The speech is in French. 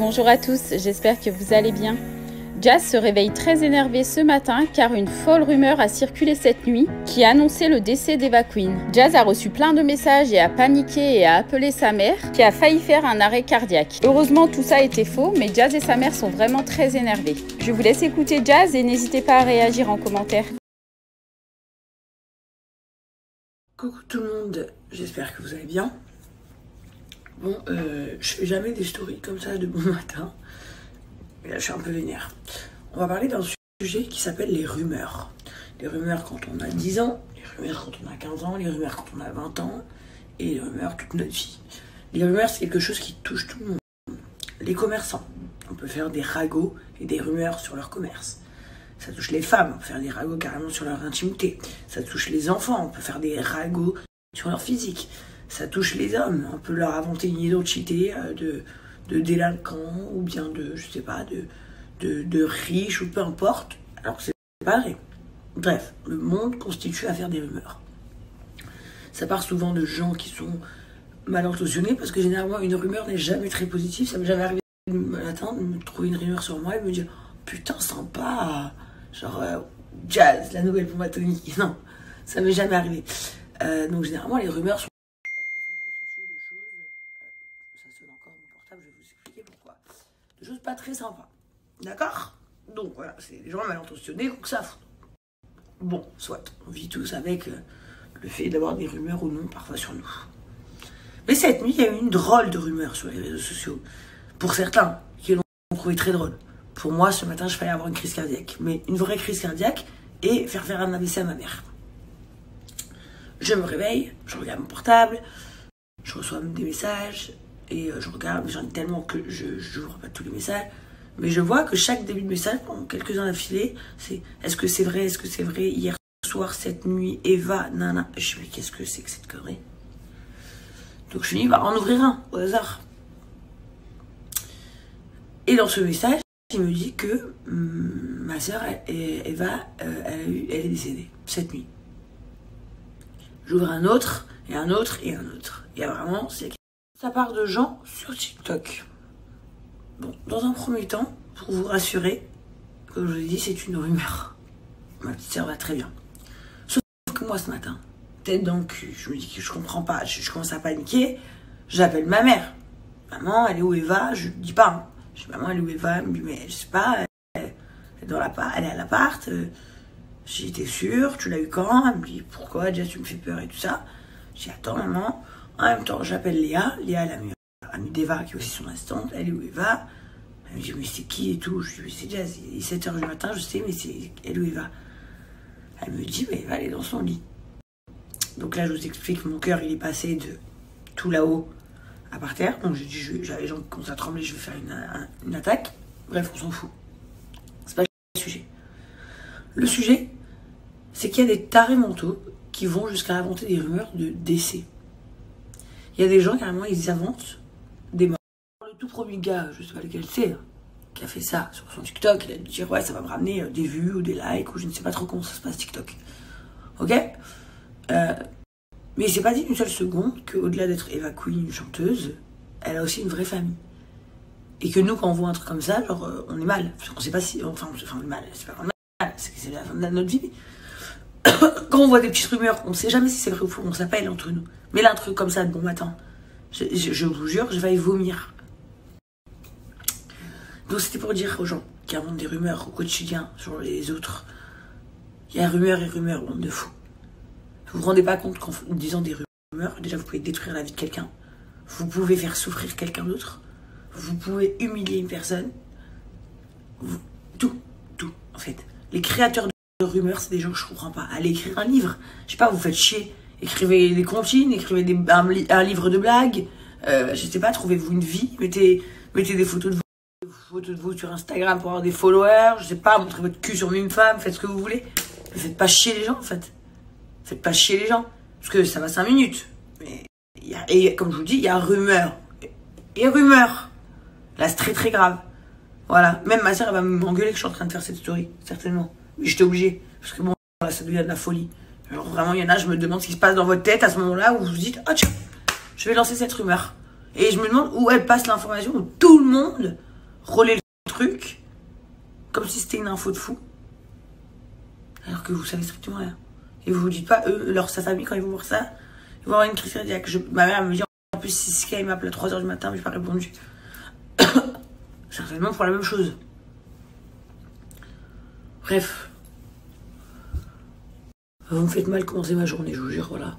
Bonjour à tous, j'espère que vous allez bien. Jazz se réveille très énervé ce matin car une folle rumeur a circulé cette nuit qui a annoncé le décès d'Eva Queen. Jazz a reçu plein de messages et a paniqué et a appelé sa mère qui a failli faire un arrêt cardiaque. Heureusement tout ça était faux, mais Jazz et sa mère sont vraiment très énervés. Je vous laisse écouter Jazz et n'hésitez pas à réagir en commentaire. Coucou tout le monde, j'espère que vous allez bien. Bon, je fais jamais des stories comme ça de bon matin. Et là, je suis un peu vénère. On va parler d'un sujet qui s'appelle les rumeurs. Les rumeurs quand on a 10 ans, les rumeurs quand on a 15 ans, les rumeurs quand on a 20 ans, et les rumeurs toute notre vie. Les rumeurs, c'est quelque chose qui touche tout le monde. Les commerçants, on peut faire des ragots et des rumeurs sur leur commerce. Ça touche les femmes, on peut faire des ragots carrément sur leur intimité. Ça touche les enfants, on peut faire des ragots sur leur physique. Ça touche les hommes, on peut leur inventer une identité de délinquants ou bien de, je sais pas, de riches ou peu importe, alors que c'est pas vrai. Bref, le monde constitue à faire des rumeurs. Ça part souvent de gens qui sont mal intentionnés parce que généralement une rumeur n'est jamais très positive. Ça m'est jamais arrivé le matin de me trouver une rumeur sur moi et de me dire putain sympa, genre Jazz, la nouvelle bombe atomique. Non, ça m'est jamais arrivé. Donc généralement les rumeurs sont constituées de choses, ça sonne encore mon portable, je vais vous expliquer pourquoi. De choses pas très sympas. D'accord? Donc voilà, c'est des gens mal intentionnés donc ça fout. Bon, soit, on vit tous avec le fait d'avoir des rumeurs ou non parfois sur nous. Mais cette nuit, il y a eu une drôle de rumeur sur les réseaux sociaux. Pour certains, qui l'ont trouvé très drôle. Pour moi, ce matin, je failli avoir une crise cardiaque. Mais une vraie crise cardiaque et faire un AVC à ma mère. Je me réveille, je regarde mon portable, je reçois des messages et je regarde, j'en ai tellement que je n'ouvre pas tous les messages. Mais je vois que chaque début de message, pendant quelques-uns d'affilée, c'est est-ce que c'est vrai, hier soir, cette nuit, Eva, nana. Je me dis, qu'est-ce que c'est que cette connerie? Donc je me dis, bah, en ouvrir un, au hasard. Et dans ce message, il me dit que ma soeur, Eva, elle est décédée cette nuit. J'ouvre un autre, et un autre, et un autre. Et vraiment, ça part de gens sur TikTok. Bon, dans un premier temps, pour vous rassurer, comme je vous ai dit, c'est une rumeur. Ma petite sœur va très bien. Sauf que moi, ce matin, tête dans le cul, je me dis que je comprends pas, je commence à paniquer, j'appelle ma mère. Maman, elle est où Eva? Je ne dis pas. Hein. Je dis, maman, elle est où Eva? Elle me dit, mais je sais pas, elle est à l'appart. J'ai été sûre, tu l'as eu quand? Elle me dit, pourquoi déjà tu me fais peur et tout ça? Je dis, attends, maman. En même temps, j'appelle Léa. Léa, la meilleure amie d'Eva, qui est aussi son assistante. Elle est où Eva? Elle me dit, mais c'est qui et tout? Je dis, c'est déjà 7h du matin, je sais, mais c'est elle où Eva? Elle me dit, mais Eva, elle est dans son lit. Donc là, je vous explique, mon cœur, il est passé de tout là-haut à par terre. Donc j'ai dit, j'avais les jambes qui commencent à trembler, je vais faire une attaque. Bref, on s'en fout. C'est pas le sujet. Le sujet, c'est qu'il y a des tarés mentaux qui vont jusqu'à inventer des rumeurs de décès. Il y a des gens, carrément, ils inventent des morts. Le tout premier gars, je sais pas lequel c'est, qui a fait ça sur son TikTok, il a dû dire, ouais, ça va me ramener des vues ou des likes, ou je ne sais pas trop comment ça se passe TikTok. Ok? Mais il s'est pas dit une seule seconde qu'au-delà d'être Eva Queen, une chanteuse, elle a aussi une vraie famille. Et que nous, quand on voit un truc comme ça, genre, on est mal. Parce qu'on sait pas si... Enfin, on est mal. C'est pas qu'on est mal. C'est la fin de notre vie. Quand on voit des petites rumeurs, on sait jamais si c'est vrai ou faux. On s'appelle entre nous. Mais là, un truc comme ça, de bon matin, je vous jure, je vais y vomir. Donc, c'était pour dire aux gens qui inventent des rumeurs au quotidien sur les autres. Il y a rumeurs et rumeurs, bande de fous. Vous vous rendez pas compte qu'en disant des rumeurs, déjà vous pouvez détruire la vie de quelqu'un, vous pouvez faire souffrir quelqu'un d'autre, vous pouvez humilier une personne, tout, en fait. Les créateurs de rumeurs, c'est des gens que je comprends pas. Allez écrire un livre, je sais pas, vous faites chier, écrivez des comptines, écrivez un livre de blagues, je sais pas, trouvez-vous une vie, mettez des photos de vous sur Instagram pour avoir des followers, je sais pas, montrez votre cul sur Mime Femme, faites ce que vous voulez, mais faites pas chier les gens en fait. Faites pas chier les gens, parce que ça va 5 minutes. Mais et comme je vous dis, il y a rumeur. Et rumeur. Là, c'est très très grave. Voilà. Même ma soeur, elle va m'engueuler que je suis en train de faire cette story, certainement. Mais j'étais obligée. Parce que bon, là, ça devient de la folie. Alors vraiment, il y en a, je me demande ce qui se passe dans votre tête à ce moment-là où vous vous dites, ah tiens, je vais lancer cette rumeur. Et je me demande où elle passe l'information, où tout le monde relaient le truc comme si c'était une info de fou. Alors que vous savez strictement rien. Et vous vous dites pas, sa famille, quand ils vont voir ça, ils vont avoir une crise cardiaque. Ma mère me dit, en plus, si Sky m'appelle à 3h du matin, mais j'ai pas répondu. Certainement pour la même chose. Bref. Vous me faites mal commencer ma journée, je vous jure, voilà.